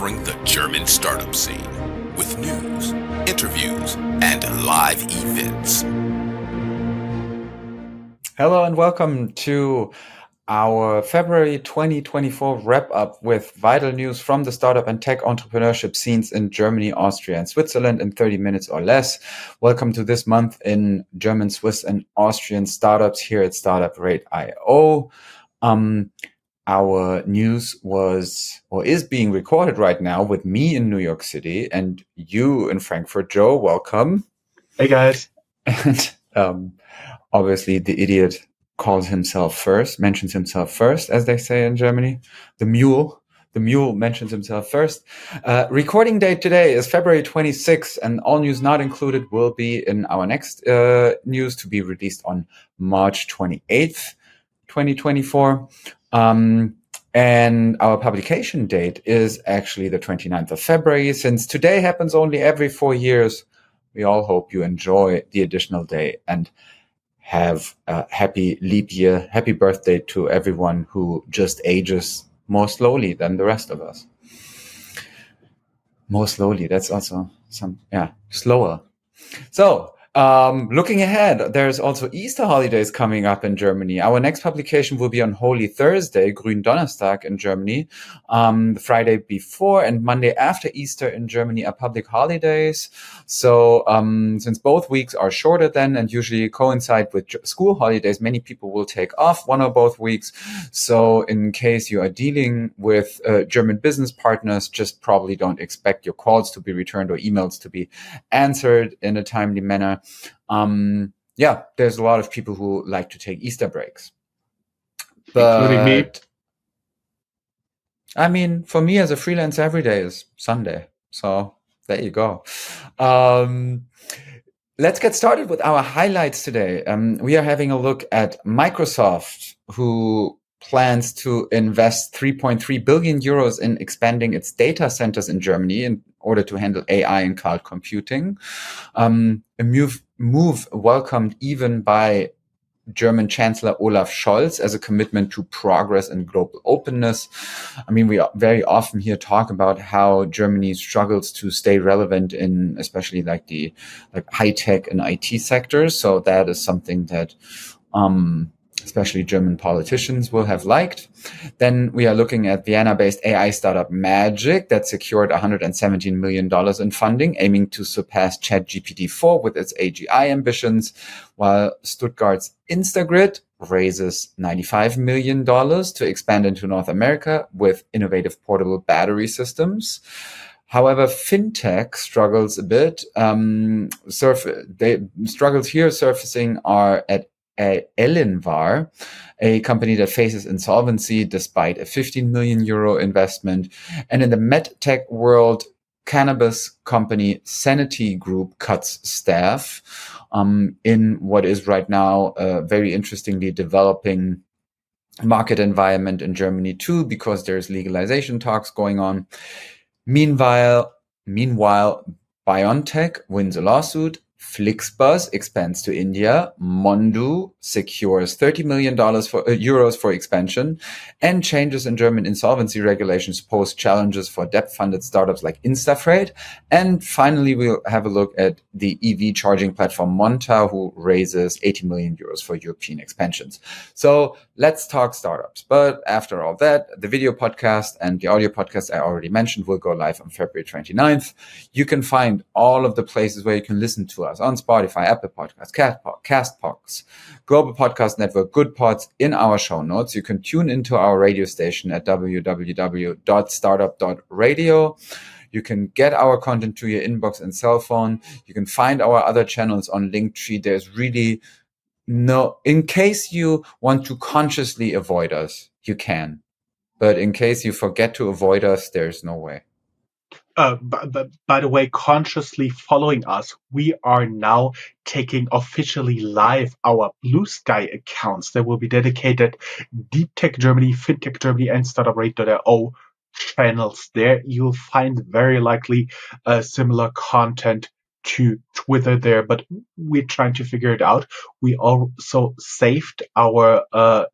covering the German startup scene with news, interviews, and live events. Hello and welcome to our February 2024 wrap-up with vital news from the startup and tech entrepreneurship scenes in Germany, Austria, and Switzerland in 30 minutes or less. Welcome to this month in German, Swiss, and Austrian startups here at Startuprad.io. Our news was or is being recorded right now with me in New York City and you in Frankfurt. Joe, welcome. Hey guys. And obviously the idiot mentions himself first, as they say in Germany. The mule mentions himself first. Recording date today is February 26th, and all news not included will be in our next news to be released on March 28th, 2024. And our publication date is actually the 29th of February. Since today happens only every 4 years, we all hope you enjoy the additional day and have a happy leap year. Happy birthday to everyone who just ages more slowly than the rest of us. More slowly, that's also slower. So, looking ahead, there's also Easter holidays coming up in Germany. Our next publication will be on Holy Thursday, Gründonnerstag in Germany. The Friday before and Monday after Easter in Germany are public holidays. So, since both weeks are shorter then and usually coincide with school holidays, many people will take off one or both weeks. So, in case you are dealing with German business partners, just probably don't expect your calls to be returned or emails to be answered in a timely manner. There's a lot of people who like to take Easter breaks. Including me. I mean, for me as a freelancer, every day is Sunday. So there you go. Let's get started with our highlights today. We are having a look at Microsoft, who plans to invest 3.3 billion euros in expanding its data centers in Germany in order to handle AI and cloud computing. A move welcomed even by German Chancellor Olaf Scholz as a commitment to progress and global openness. I mean, we very often here talk about how Germany struggles to stay relevant in especially like high tech and IT sectors. So that is something that especially German politicians will have liked. Then we are looking at Vienna-based AI startup Magic that secured $117 million in funding, aiming to surpass ChatGPT-4 with its AGI ambitions, while Stuttgart's Instagrid raises $95 million to expand into North America with innovative portable battery systems. However, fintech struggles a bit. Struggles here surfacing are at Elinvar, a company that faces insolvency despite a 15 million euro investment. And in the medtech world, cannabis company Sanity Group cuts staff in what is right now a very interestingly developing market environment in Germany too, because there's legalization talks going on. Meanwhile, BioNTech wins a lawsuit. Flixbus expands to India. Mondu secures $30 million euros for expansion, and changes in German insolvency regulations pose challenges for debt-funded startups like Instafreight. And finally, we'll have a look at the EV charging platform Monta, who raises 80 million euros for European expansions. So let's talk startups. But after all that, the video podcast and the audio podcast I already mentioned will go live on February 29th. You can find all of the places where you can listen to us on Spotify, Apple Podcasts, Castbox, Global Podcast Network, Good Pods in our show notes. You can tune into our radio station at www.startup.radio. You can get our content to your inbox and cell phone. You can find our other channels on Linktree. There's really in case you want to consciously avoid us, you can. But in case you forget to avoid us, there's no way. By the way, consciously following us, we are now taking officially live our Blue Sky accounts that will be dedicated Deep Tech Germany, FinTech Germany, and Startuprad.io channels. There you'll find very likely similar content to Twitter there, but we're trying to figure it out. We also saved our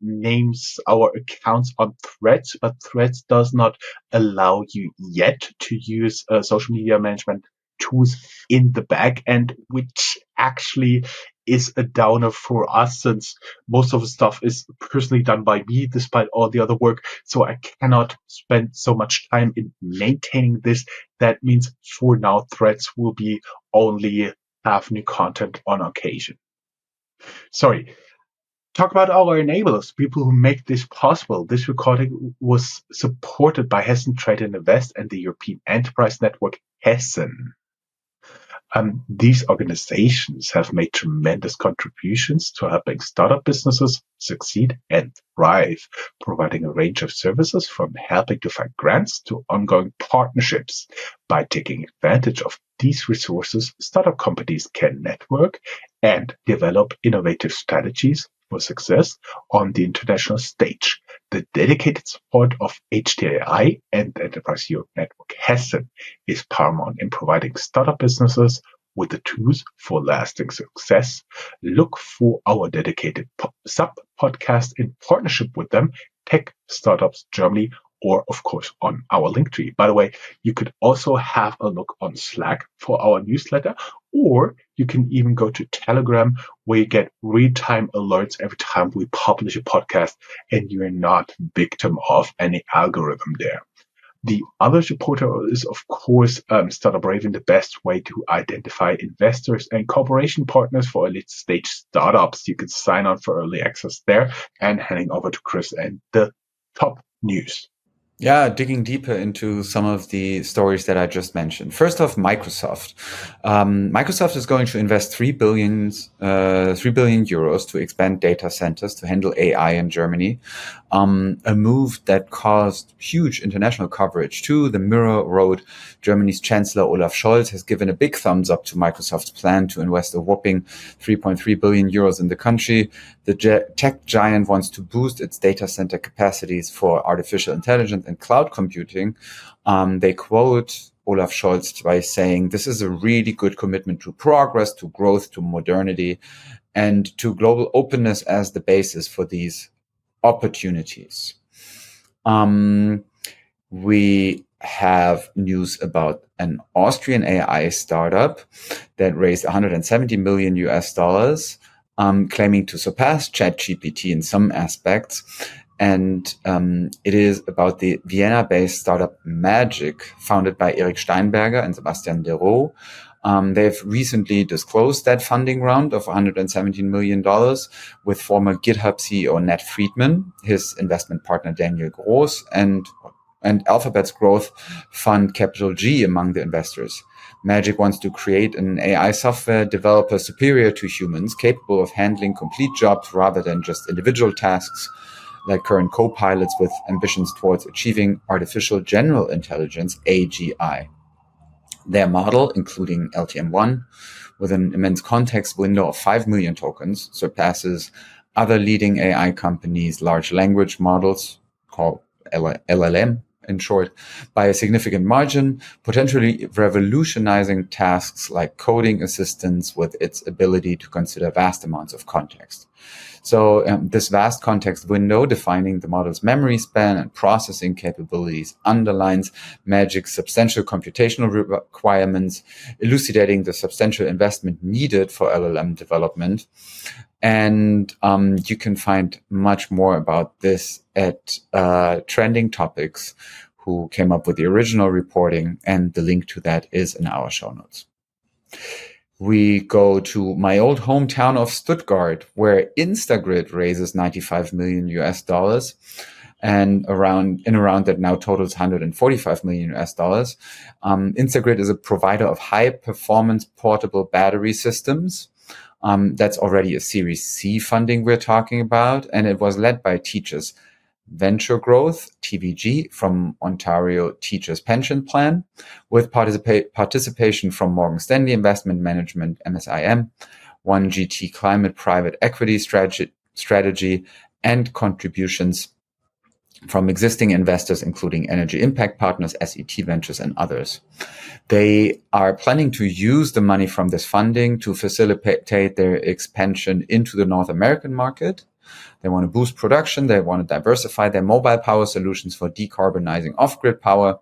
names, our accounts on Threads, but Threads does not allow you yet to use social media management tools in the back end, which actually is a downer for us, since most of the stuff is personally done by me despite all the other work. So I cannot spend so much time in maintaining this. That means for now, Threads will be only have new content on occasion. Sorry. Talk about our enablers, people who make this possible. This recording was supported by Hessen Trade and Invest and the European Enterprise Network Hessen. These organizations have made tremendous contributions to helping startup businesses succeed and thrive, providing a range of services from helping to find grants to ongoing partnerships. By taking advantage of these resources, startup companies can network and develop innovative strategies for success on the international stage. The dedicated support of HTAI and Enterprise Europe Network Hessen is paramount in providing startup businesses with the tools for lasting success. Look for our dedicated sub-podcast in partnership with them, Tech Startups Germany, or of course on our Linktree. By the way, you could also have a look on Slack for our newsletter, or you can even go to Telegram, where you get real-time alerts every time we publish a podcast, and you're not victim of any algorithm there. The other supporter is, of course, Startup Raven, the best way to identify investors and cooperation partners for elite stage startups. You can sign on for early access there. And handing over to Chris and the top news. Yeah, digging deeper into some of the stories that I just mentioned. First off, Microsoft. Microsoft is going to invest 3 billion euros to expand data centers to handle AI in Germany. A move that caused huge international coverage too. The Mirror wrote, Germany's Chancellor Olaf Scholz has given a big thumbs up to Microsoft's plan to invest a whopping 3.3 billion euros in the country. The tech giant wants to boost its data center capacities for artificial intelligence and cloud computing. They quote Olaf Scholz by saying, this is a really good commitment to progress, to growth, to modernity, and to global openness as the basis for these opportunities. We have news about an Austrian AI startup that raised 170 million US dollars, claiming to surpass ChatGPT in some aspects. And it is about the Vienna-based startup Magic, founded by Eric Steinberger and Sebastian Dero. They've recently disclosed that funding round of $117 million with former GitHub CEO Nat Friedman, his investment partner Daniel Gross, and Alphabet's growth fund Capital G among the investors. Magic wants to create an AI software developer superior to humans, capable of handling complete jobs rather than just individual tasks, like current co-pilots, with ambitions towards achieving artificial general intelligence, AGI. Their model, including LTM1, with an immense context window of 5 million tokens, surpasses other leading AI companies' large language models, called LLM in short, by a significant margin, potentially revolutionizing tasks like coding assistance with its ability to consider vast amounts of context. So this vast context window, defining the model's memory span and processing capabilities, underlines Magic's substantial computational requirements, elucidating the substantial investment needed for LLM development. And you can find much more about this at Trending Topics, who came up with the original reporting, and the link to that is in our show notes. We go to my old hometown of Stuttgart, where Instagrid raises 95 million US dollars, and around that now totals 145 million US dollars. Instagrid is a provider of high performance portable battery systems. That's already a Series C funding we're talking about, and it was led by Teachers Venture Growth, TVG, from Ontario Teachers Pension Plan, with participation from Morgan Stanley Investment Management, MSIM, 1GT Climate Private Equity Strategy, and contributions from existing investors, including Energy Impact Partners, SET Ventures, and others. They are planning to use the money from this funding to facilitate their expansion into the North American market. They want to boost production. They want to diversify their mobile power solutions for decarbonizing off-grid power.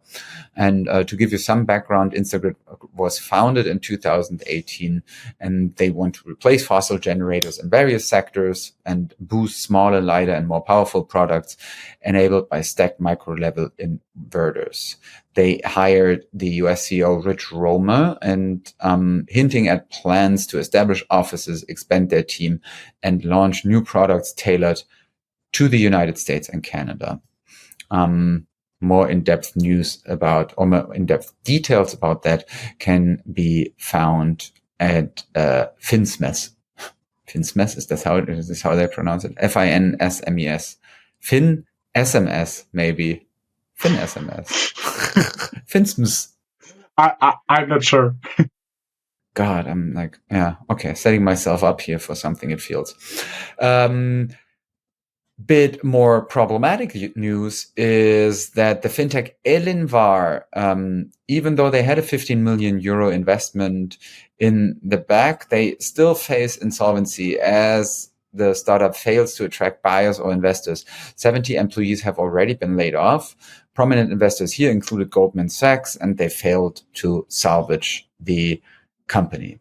And to give you some background, Instagrid was founded in 2018, and they want to replace fossil generators in various sectors and boost smaller, lighter, and more powerful products enabled by stacked micro-level inverters. They hired the US CEO Rich Romer and hinting at plans to establish offices, expand their team, and launch new products tailored to the United States and Canada. More in-depth news about, or more in-depth details about that can be found at Finsmes. Finsmes, is this how they pronounce it? FINSMES. Fin SMS, maybe. Fin SMS. Finsmes. I'm not sure. God, I'm like, yeah, okay, setting myself up here for something, it feels. Bit more problematic news is that the fintech Elinvar, even though they had a 15 million euro investment in the back, they still face insolvency as the startup fails to attract buyers or investors. 70 employees have already been laid off. Prominent investors here included Goldman Sachs, and they failed to salvage the company.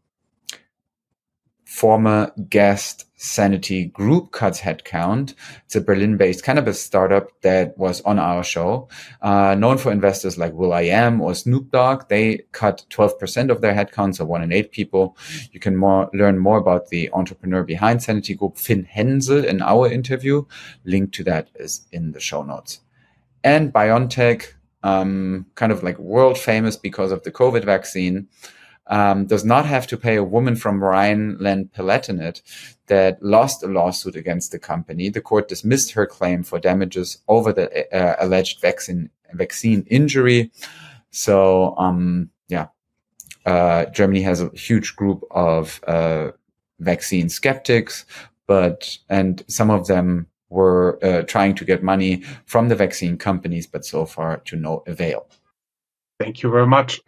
Former guest Sanity Group cuts headcount. It's a Berlin-based cannabis startup that was on our show. Known for investors like will.i.am or Snoop Dogg, they cut 12% of their headcount, so 1 in 8 people. You can learn more about the entrepreneur behind Sanity Group, Finn Hensel, in our interview. Link to that is in the show notes. And BioNTech, kind of like world famous because of the COVID vaccine, does not have to pay a woman from Rhineland-Palatinate that lost a lawsuit against the company. The court dismissed her claim for damages over the alleged vaccine injury. So, Germany has a huge group of vaccine skeptics, and some of them were trying to get money from the vaccine companies, but so far to no avail. Thank you very much.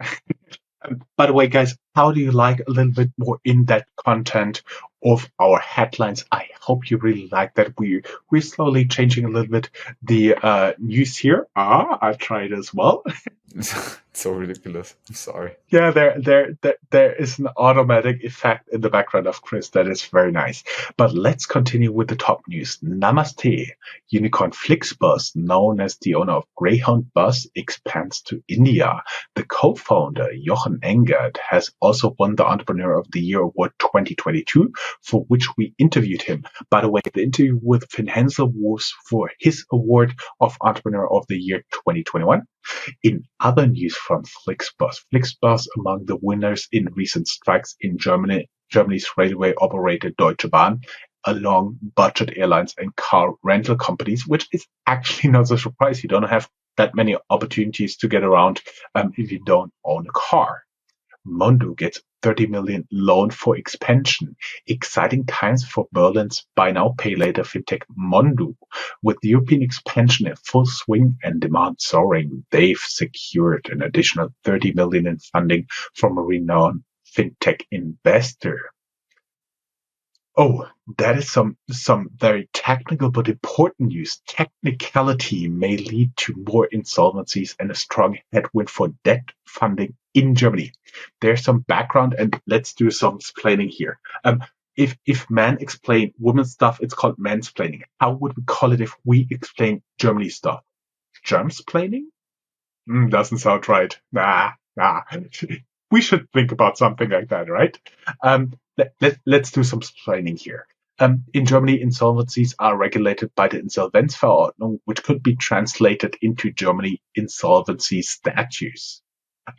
By the way, guys, how do you like a little bit more in-depth content of our headlines? I hope you really like that. We're slowly changing a little bit the news here. I tried as well. It's so ridiculous. I'm sorry. Yeah, there is an automatic effect in the background of Chris that is very nice. But let's continue with the top news. Namaste. Unicorn Flixbus, known as the owner of Greyhound Bus, expands to India. The co-founder, Jochen Engert, has also won the Entrepreneur of the Year Award 2022, for which we interviewed him. By the way, the interview with Finn Hensel was for his award of Entrepreneur of the Year 2021. In other news from Flixbus among the winners in recent strikes in Germany's railway operator Deutsche Bahn, along budget airlines and car rental companies, which is actually not a surprise. You don't have that many opportunities to get around if you don't own a car. Mondo gets 30 million loan for expansion. Exciting times for Berlin's buy now pay later fintech Mondo. With European expansion in full swing and demand soaring, they've secured an additional 30 million in funding from a renowned fintech investor. Oh, that is some very technical but important news. Technicality may lead to more insolvencies and a strong headwind for debt funding in Germany. There's some background, and let's do some explaining here. If men explain women's stuff, it's called mansplaining. How would we call it if we explain Germany stuff? Germsplaining? Doesn't sound right. Nah. We should think about something like that, right? Let's do some explaining here. In Germany, insolvencies are regulated by the Insolvenzverordnung, which could be translated into Germany insolvency statutes.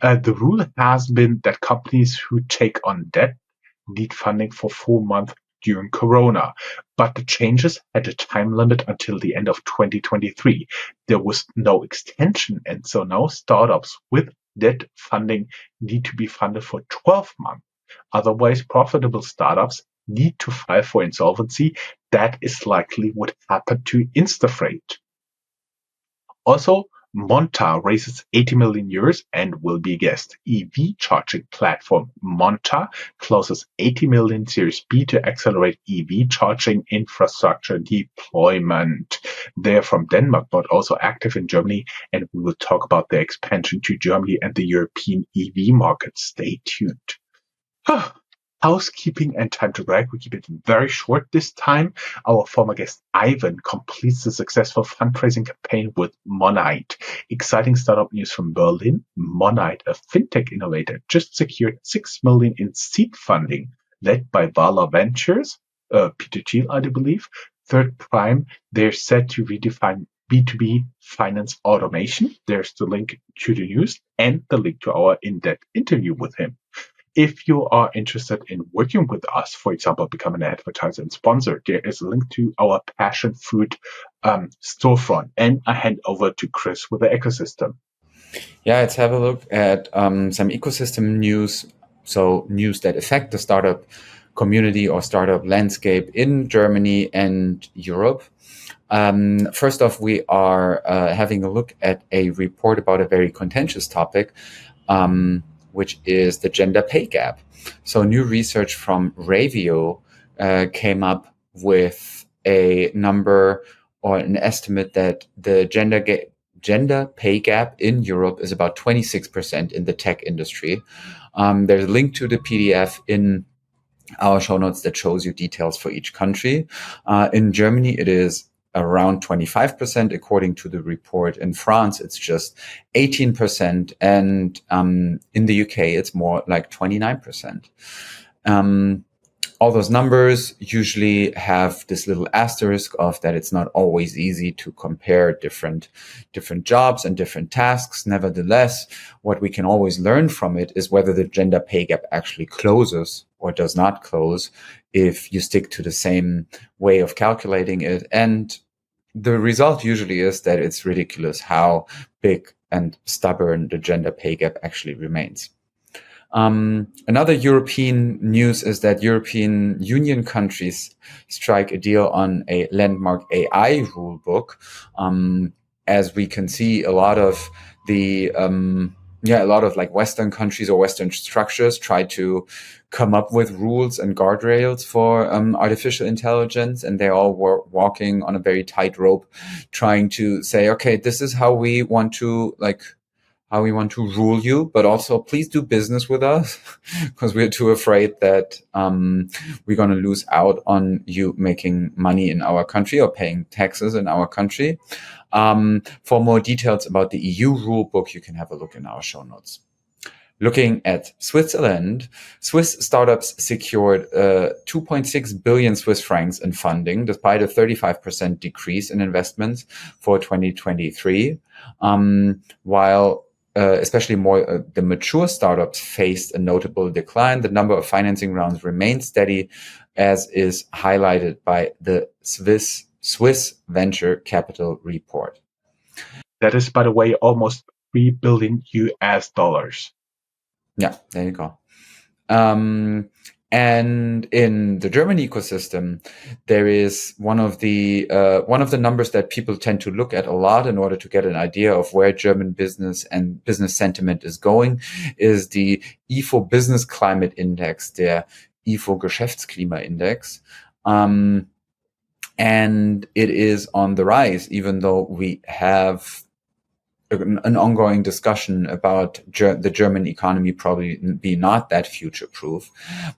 The rule has been that companies who take on debt need funding for 4 months during Corona, but the changes had a time limit until the end of 2023. There was no extension, and so now startups with debt funding need to be funded for 12 months. Otherwise, profitable startups need to file for insolvency. That is likely what happened to Instafreight. Also, Monta raises 80 million euros and will be a guest. EV charging platform Monta closes 80 million Series B to accelerate EV charging infrastructure deployment. They're from Denmark, but also active in Germany, and we will talk about their expansion to Germany and the European EV market. Stay tuned. Housekeeping and time to brag. We keep it very short this time. Our former guest Ivan completes the successful fundraising campaign with Monite. Exciting startup news from Berlin. Monite, a fintech innovator, just secured 6 million in seed funding led by Vala Ventures, Peter Thiel, I do believe. Third Prime, they're set to redefine B2B finance automation. There's the link to the news and the link to our in-depth interview with him. If you are interested in working with us, for example, becoming an advertiser and sponsor, there is a link to our passion fruit storefront. And I hand over to Chris with the ecosystem. Yeah, let's have a look at some ecosystem news. So news that affect the startup community or startup landscape in Germany and Europe. First off, we are having a look at a report about a very contentious topic, which is the gender pay gap. So new research from Ravio came up with a number or an estimate that the gender pay gap in Europe is about 26% in the tech industry. There's a link to the PDF in our show notes that shows you details for each country. In Germany, it is around 25%, according to the report. In France, it's just 18%. And in the UK, it's more like 29%. All those numbers usually have this little asterisk of that it's not always easy to compare different jobs and different tasks. Nevertheless, what we can always learn from it is whether the gender pay gap actually closes or does not close if you stick to the same way of calculating it. And the result usually is that it's ridiculous how big and stubborn the gender pay gap actually remains. Another European news is that European Union countries strike a deal on a landmark AI rule book. As we can see, a lot of like Western countries or Western structures try to come up with rules and guardrails for artificial intelligence, and they're all walking on a very tight rope, trying to say, okay, this is how we want to rule you, but also please do business with us because we're too afraid that we're going to lose out on you making money in our country or paying taxes in our country. For more details about the EU rule book, you can have a look in our show notes. Looking at Switzerland, Swiss startups secured 2.6 billion Swiss francs in funding, despite a 35% decrease in investments for 2023, while especially more the mature startups faced a notable decline. The number of financing rounds remained steady, as is highlighted by the Swiss Venture Capital report. That is, by the way, almost $3 billion US. Yeah, there you go. And in the German ecosystem, there is one of the numbers that people tend to look at a lot in order to get an idea of where German business and business sentiment is going, is the IFO Business Climate Index, der IFO Geschäftsklimaindex. And it is on the rise, even though we have an ongoing discussion about the German economy probably be not that future-proof.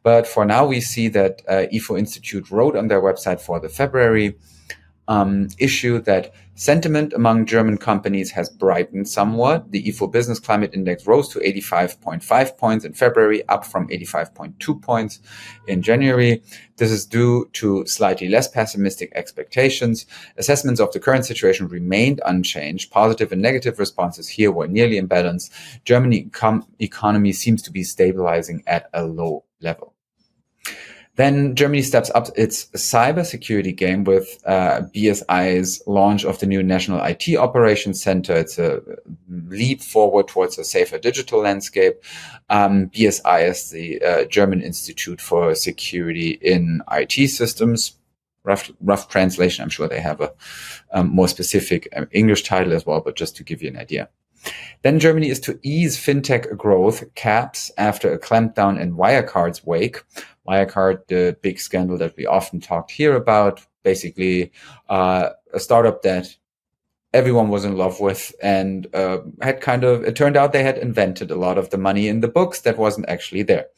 But for now, we see that IFO Institute wrote on their website for the February issue that sentiment among German companies has brightened somewhat. The IFO Business Climate Index rose to 85.5 points in February, up from 85.2 points in January. This is due to slightly less pessimistic expectations. Assessments of the current situation remained unchanged. Positive and negative responses here were nearly in balance. German economy seems to be stabilizing at a low level. Then Germany steps up its cybersecurity game with BSI's launch of the new National IT Operations Center. It's a leap forward towards a safer digital landscape. BSI is the German Institute for Security in IT Systems. rough translation. I'm sure they have a more specific English title as well, but just to give you an idea. Then Germany is to ease fintech growth caps after a clampdown in Wirecard's wake. Wirecard, the big scandal that we often talked here about, basically a startup that everyone was in love with and it turned out they had invented a lot of the money in the books that wasn't actually there.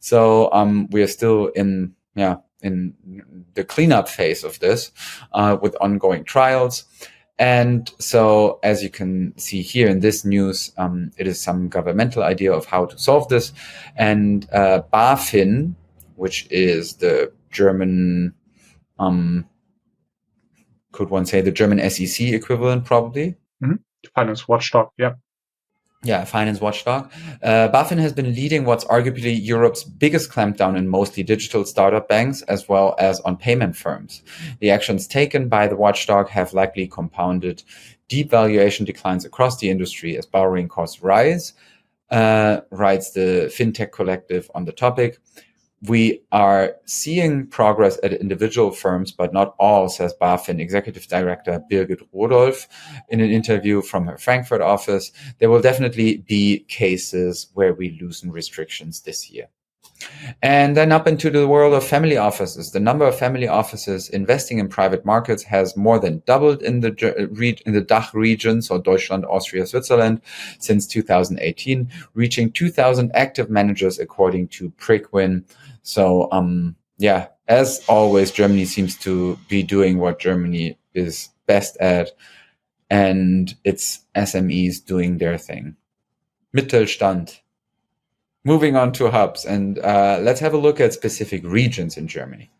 So we are still in the cleanup phase of this with ongoing trials. And so, as you can see here in this news, it is some governmental idea of how to solve this. And BaFin, which is the German, could one say the German SEC equivalent, probably? Mm-hmm. Finance watchdog, yeah. Yeah, finance watchdog. BaFin has been leading what's arguably Europe's biggest clampdown in mostly digital startup banks, as well as on payment firms. The actions taken by the watchdog have likely compounded deep valuation declines across the industry as borrowing costs rise, writes the FinTech Collective on the topic. We are seeing progress at individual firms, but not all, says BaFin Executive Director Birgit Rodolph in an interview from her Frankfurt office. There will definitely be cases where we loosen restrictions this year. And then up into the world of family offices. The number of family offices investing in private markets has more than doubled in the DACH region, so Deutschland, Austria, Switzerland, since 2018, reaching 2,000 active managers, according to Preqin. So, as always, Germany seems to be doing what Germany is best at, and its SMEs doing their thing. Mittelstand. Moving on to hubs, and let's have a look at specific regions in Germany.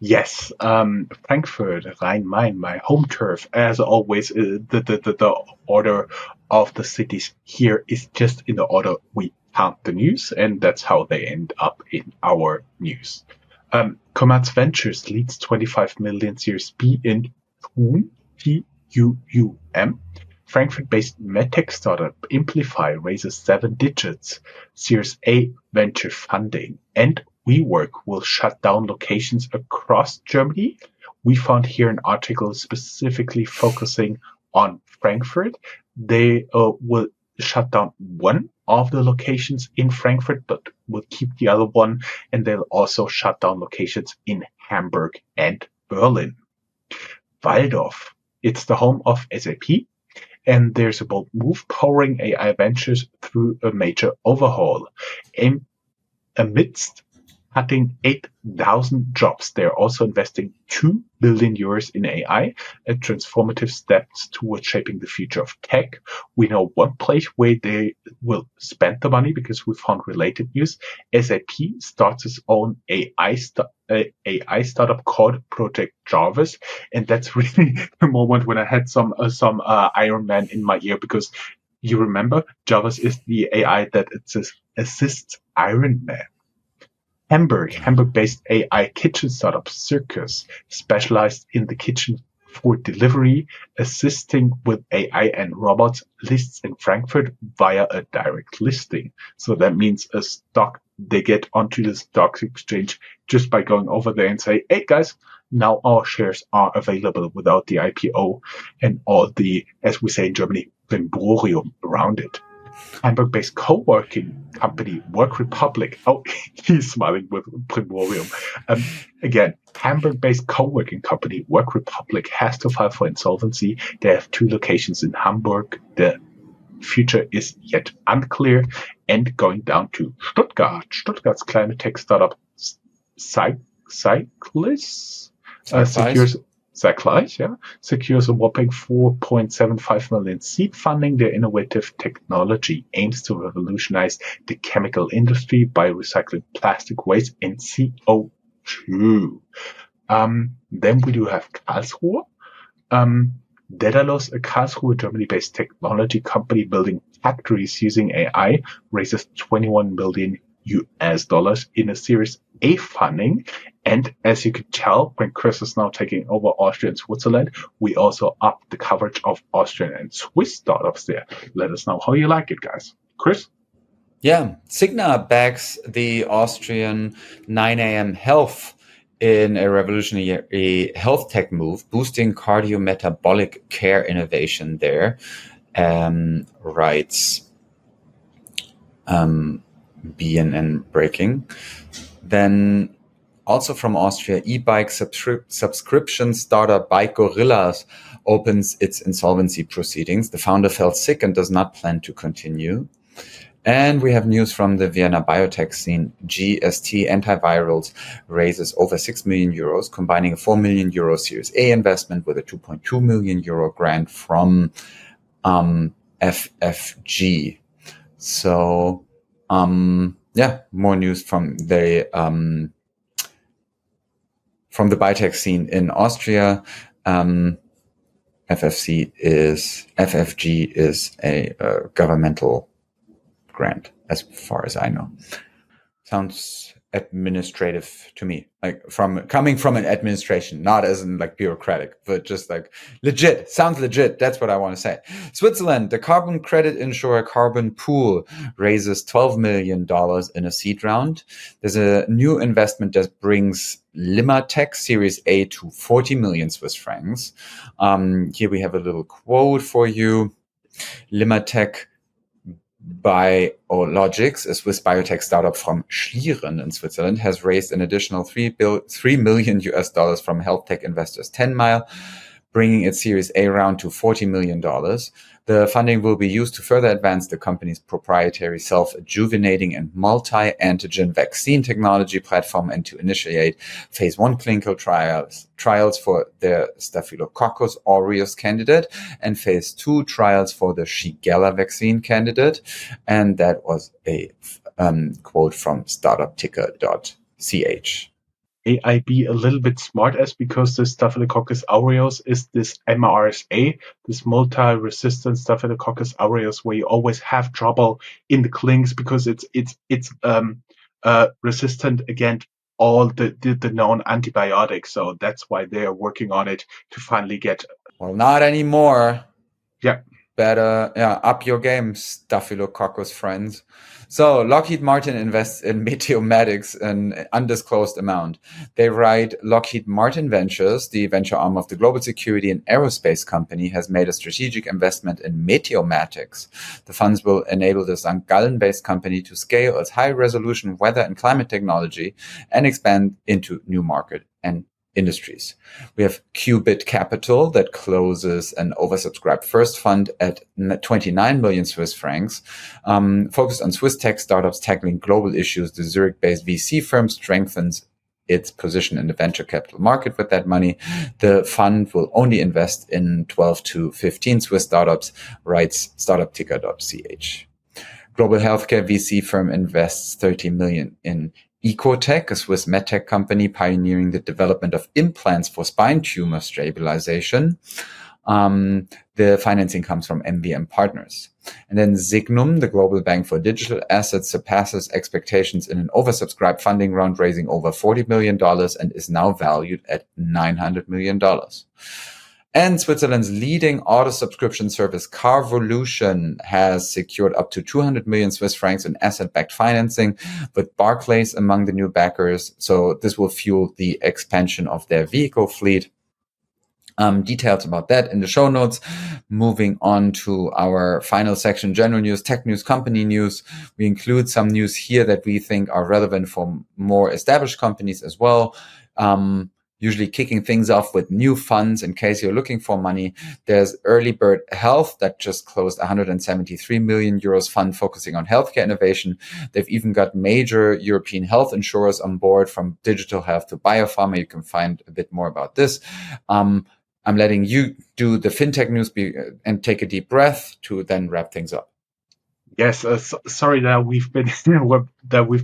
Yes, Frankfurt, Rhein-Main, my home turf. As always, the order of the cities here is just in the order we count the news, and that's how they end up in our news. Commerz Ventures leads 25 million Series B in TUM, TUUM. Frankfurt-based medtech startup Amplify raises 7 digits Series A venture funding, and WeWork will shut down locations across Germany. We found here an article specifically focusing on Frankfurt. They will shut down one of the locations in Frankfurt, but will keep the other one, and they'll also shut down locations in Hamburg and Berlin. Waldorf, it's the home of SAP. And there's a bold move powering AI ventures through a major overhaul. Amidst cutting 8,000 jobs, they're also investing 2 billion euros in AI, a transformative steps towards shaping the future of tech. We know one place where they will spend the money because we found related news. SAP starts its own AI startup called Project Jarvis, and that's really the moment when I had some Iron Man in my ear, because you remember Jarvis is the AI that assists Iron Man. Hamburg-based AI kitchen startup Circus, specialized in the kitchen for delivery, assisting with AI and robots, lists in Frankfurt via a direct listing. So that means they get onto the stock exchange just by going over there and say, hey guys, now our shares are available without the IPO and all the, as we say in Germany, brimborium around it. Hamburg-based co-working company Work Republic. Oh, he's smiling with Primorium. Again, Hamburg-based co-working company Work Republic has to file for insolvency. They have 2 locations in Hamburg. The future is yet unclear. And going down to Stuttgart. Stuttgart's climate tech startup secures a whopping 4.75 million seed funding. Their innovative technology aims to revolutionize the chemical industry by recycling plastic waste and CO2. Then we do have Karlsruhe. Daedalus, a Karlsruhe, Germany-based technology company building factories using AI, raises $21 million in a Series A funding. And as you could tell, when Chris is now taking over Austria and Switzerland, we also upped the coverage of Austrian and Swiss startups there. Let us know how you like it, guys. Chris? Yeah, Cigna backs the Austrian 9am Health in a revolutionary health tech move, boosting cardiometabolic care innovation there, writes BNN Breaking. Then also from Austria, e-bike subscription startup Bike Gorillas opens its insolvency proceedings. The founder fell sick and does not plan to continue. And we have news from the Vienna biotech scene. GST Antivirals raises over 6 million euros, combining a 4 million euro Series A investment with a 2.2 million euro grant from FFG. So, more news from the biotech scene in Austria. FFG is a governmental grant, as far as I know. Sounds administrative to me, like coming from an administration, not as in like bureaucratic, but just like legit. Sounds legit. That's what I want to say. Switzerland, the carbon credit insurer Carbon Pool raises $12 million in a seed round. There's a new investment that brings Limatech Series A to 40 million Swiss francs. Here we have a little quote for you. Limatech Biologics, a Swiss biotech startup from Schlieren in Switzerland, has raised an additional $3 million from health tech investors 10 Mile, bringing its Series A round to $40 million. The funding will be used to further advance the company's proprietary self-adjuvenating and multi-antigen vaccine technology platform and to initiate phase 1 clinical trials for their Staphylococcus aureus candidate and phase 2 trials for the Shigella vaccine candidate. And that was a quote from Startuprad.io. May I be a little bit smart as because the Staphylococcus aureus is this MRSA, this multi-resistant Staphylococcus aureus, where you always have trouble in the clinics because it's resistant against all the known antibiotics. So that's why they are working on it to finally get. Well, not anymore. Yeah. Better, up your game, Staphylococcus friends. So Lockheed Martin invests in Meteomatics, an undisclosed amount. They write, Lockheed Martin Ventures, the venture arm of the global security and aerospace company, has made a strategic investment in Meteomatics. The funds will enable the St. Gallen-based company to scale its high-resolution weather and climate technology and expand into new market and industries. We have Qubit Capital that closes an oversubscribed first fund at 29 million Swiss francs, focused on Swiss tech startups tackling global issues. The Zurich-based VC firm strengthens its position in the venture capital market with that money. The fund will only invest in 12 to 15 Swiss startups, writes startupticker.ch. Global healthcare VC firm invests 30 million in Ecotech, a Swiss medtech company pioneering the development of implants for spine tumor stabilization. The financing comes from MVM Partners. And then Signum, the global bank for digital assets, surpasses expectations in an oversubscribed funding round, raising over $40 million and is now valued at $900 million. And Switzerland's leading auto subscription service, Carvolution, has secured up to 200 million Swiss francs in asset-backed financing, with Barclays among the new backers. So this will fuel the expansion of their vehicle fleet. Details about that in the show notes. Moving on to our final section, general news, tech news, company news. We include some news here that we think are relevant for more established companies as well. Usually kicking things off with new funds in case you're looking for money. There's Early Bird Health that just closed 173 million euros fund focusing on healthcare innovation. They've even got major European health insurers on board, from digital health to biopharma. You can find a bit more about this. I'm letting you do the fintech news and take a deep breath to then wrap things up. Yes, sorry that we've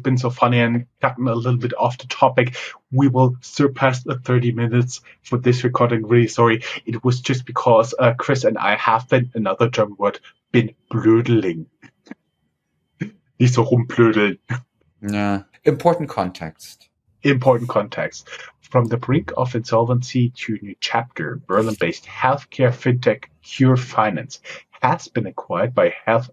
been so funny and gotten a little bit off the topic. We will surpass the 30 minutes for this recording. Really sorry. It was just because Chris and I have been, another German word, been blödeling. Nicht so rumblödeln. Yeah, important context. From the brink of insolvency to new chapter, Berlin-based healthcare fintech Cure Finance has been acquired by health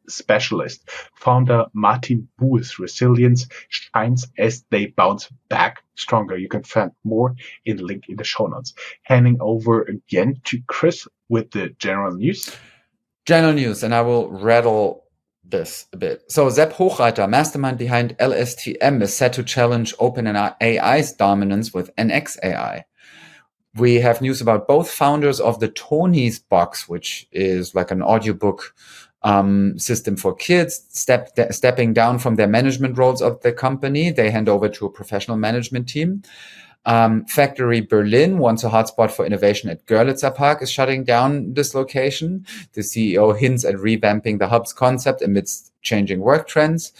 specialist. Founder Martin Buhl's resilience shines as they bounce back stronger. You can find more in the link in the show notes. Handing over again to Chris with the general news. General news, and I will rattle this a bit. So Sepp Hochreiter, mastermind behind LSTM, is set to challenge OpenAI's dominance with NX AI. We have news about both founders of the Tony's Box, which is like an audiobook system for kids, stepping down from their management roles of the company. They hand over to a professional management team. Factory Berlin, once a hotspot for innovation at Görlitzer Park, is shutting down this location. The CEO hints at revamping the hub's concept amidst changing work trends.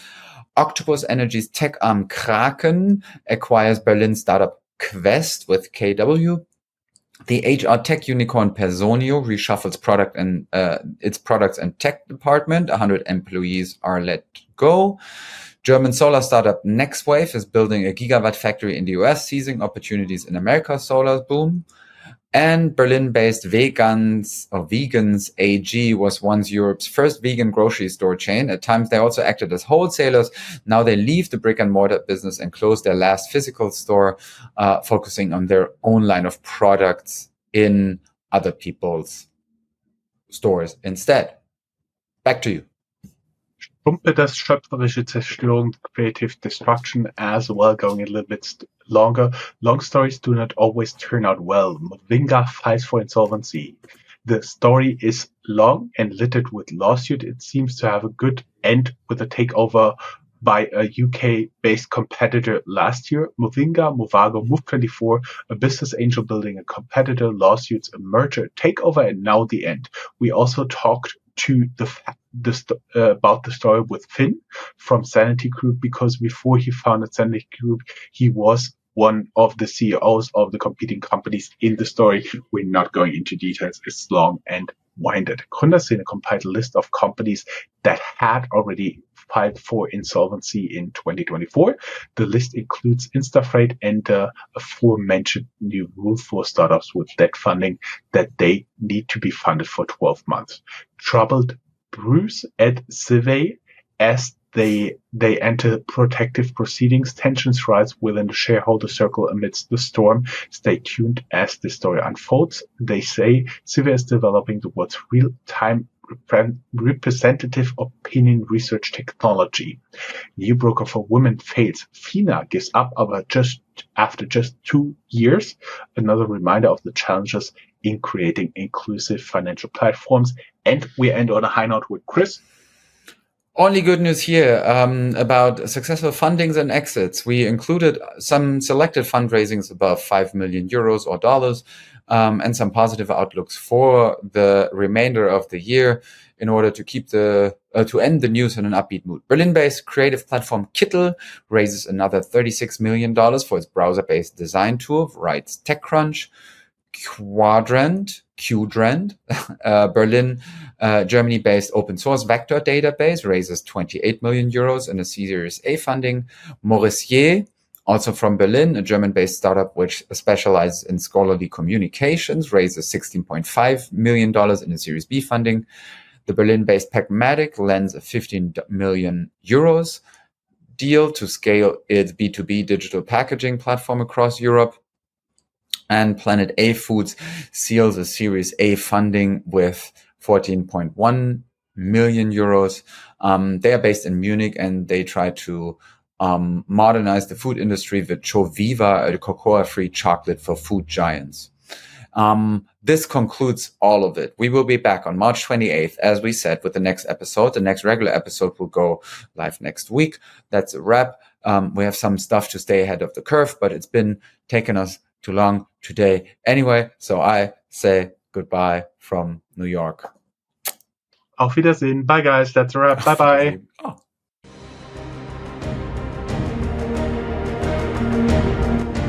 Octopus Energy's tech arm Kraken acquires Berlin startup Quest with KW. The HR tech unicorn Personio reshuffles its products and tech department. 100 employees are let go. German solar startup NextWave is building a gigawatt factory in the US, seizing opportunities in America's solar boom. And Berlin-based Vegans AG was once Europe's first vegan grocery store chain. At times, they also acted as wholesalers. Now they leave the brick-and-mortar business and close their last physical store, focusing on their own line of products in other people's stores instead. Back to you. Schumpeter's schöpferische Zerstörung, creative destruction as well, going a little bit longer. Long stories do not always turn out well. Movinga files for insolvency. The story is long and littered with lawsuit. It seems to have a good end with a takeover by a UK-based competitor last year. Movinga, Movago, Move24, a business angel building a competitor, lawsuits, a merger, takeover, and now the end. We also talked to about the story with Finn from Sanity Group, because before he founded Sanity Group, he was one of the CEOs of the competing companies in the story. We're not going into details. It's long and winded. Gründerszene compiled a list of companies that had already filed for insolvency in 2024. The list includes Instafreight and the aforementioned new rule for startups with debt funding that they need to be funded for 12 months. Troubled Bruce at Civey as they enter protective proceedings. Tensions rise within the shareholder circle amidst the storm. Stay tuned as the story unfolds. They say Civey is developing the world's real-time representative opinion research technology. New broker for women fails. FINA gives up after just 2 years. Another reminder of the challenges in creating inclusive financial platforms. And we end on a high note with Chris. Only good news here about successful fundings and exits. We included some selected fundraisings above 5 million euros or dollars, and some positive outlooks for the remainder of the year in order to keep to end the news in an upbeat mood. Berlin-based creative platform Kittel raises another $36 million for its browser-based design tool, writes TechCrunch. Quadrant, Berlin, Germany-based open source vector database raises 28 million euros in a Series A funding. Maurissier, also from Berlin, a German-based startup which specializes in scholarly communications, raises $16.5 million in a Series B funding. The Berlin-based Pragmatic lends a 15 million euros deal to scale its B2B digital packaging platform across Europe. And Planet A Foods seals a Series A funding with 14.1 million euros. They are based in Munich, and they try to modernize the food industry with Choviva, a cocoa-free chocolate for food giants. This concludes all of it. We will be back on March 28th, as we said, with the next episode. The next regular episode will go live next week. That's a wrap. We have some stuff to stay ahead of the curve, but it's been taking us too long today anyway, so I say goodbye from New York. Auf Wiedersehen. Bye guys, that's a wrap. Bye bye. Oh.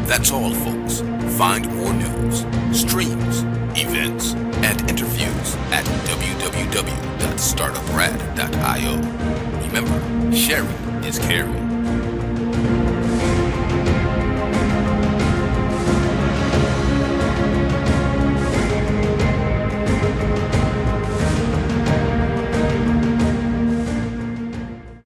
That's all, folks. Find more news, streams, events, and interviews at www.startuprad.io. Remember, sharing is caring.